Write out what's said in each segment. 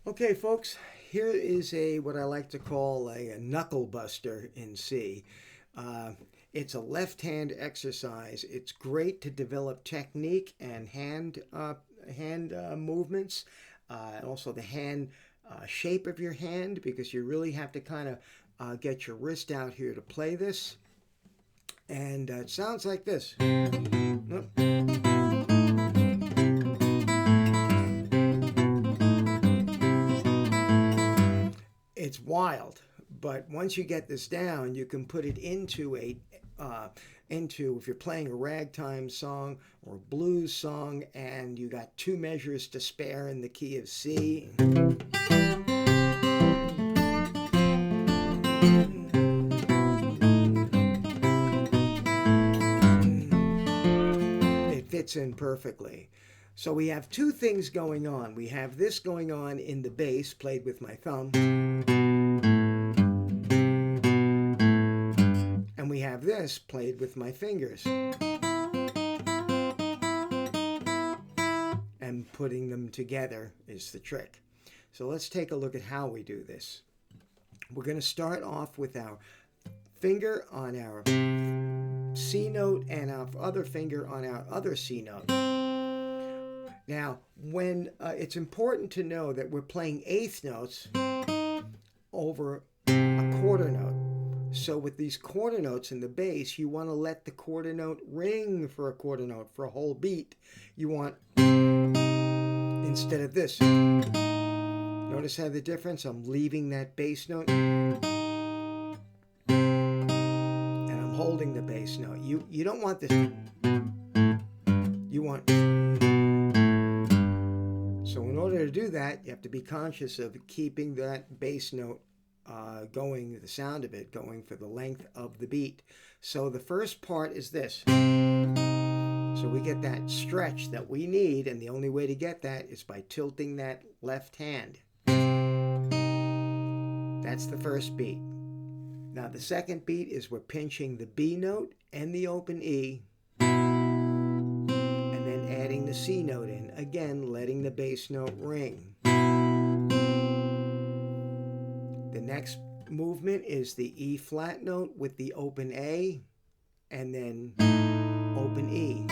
Okay, folks, here is what I like to call a Knuckle Buster in C. Uh, it's a left-hand exercise. It's great to develop technique and hand movements, and also the hand shape of your hand, because you really have to kind of get your wrist out here to play this. And it sounds like this. It's wild, but once you get this down, you can put it into if you're playing a ragtime song or a blues song, and you got two measures to spare in the key of C. It fits in perfectly. So we have two things going on. We have this going on in the bass, played with my thumb. And we have this played with my fingers. And putting them together is the trick. So let's take a look at how we do this. We're going to start off with our finger on our C note and our other finger on our other C note. Now, when it's important to know that we're playing eighth notes over a quarter note. So with these quarter notes in the bass, you want to let the quarter note ring for a quarter note for a whole beat. You want, instead of this. Notice how the difference? I'm leaving that bass note and I'm holding the bass note. You don't want this. You want. So in order to do that, you have to be conscious of keeping that bass note going, the sound of it going for the length of the beat. So the first part is this. So we get that stretch that we need, and the only way to get that is by tilting that left hand. That's the first beat. Now the second beat is we're pinching the B note and the open E, and then adding the C note in, again letting the bass note ring. The next movement is the E flat note with the open A and then open E.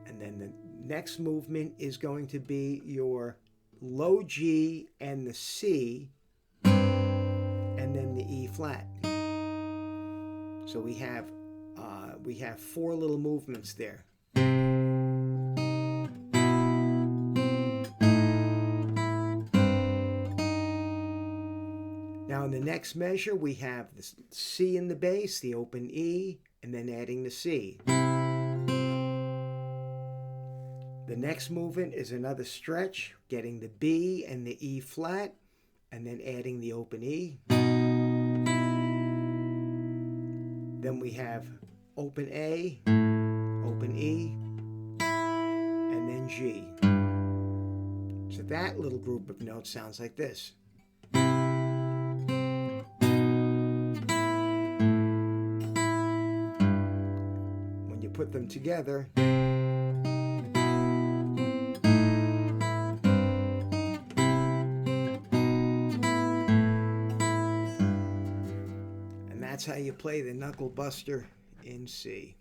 And then the next movement is going to be your low G and the C and then the E flat. So we have four little movements there. Now in the next measure, we have the C in the bass, the open E, and then adding the C. The next movement is another stretch, getting the B and the E flat, and then adding the open E. Then we have open A, open E, and then G. So that little group of notes sounds like this. When you put them together, and that's how you play the Knuckle Buster in C.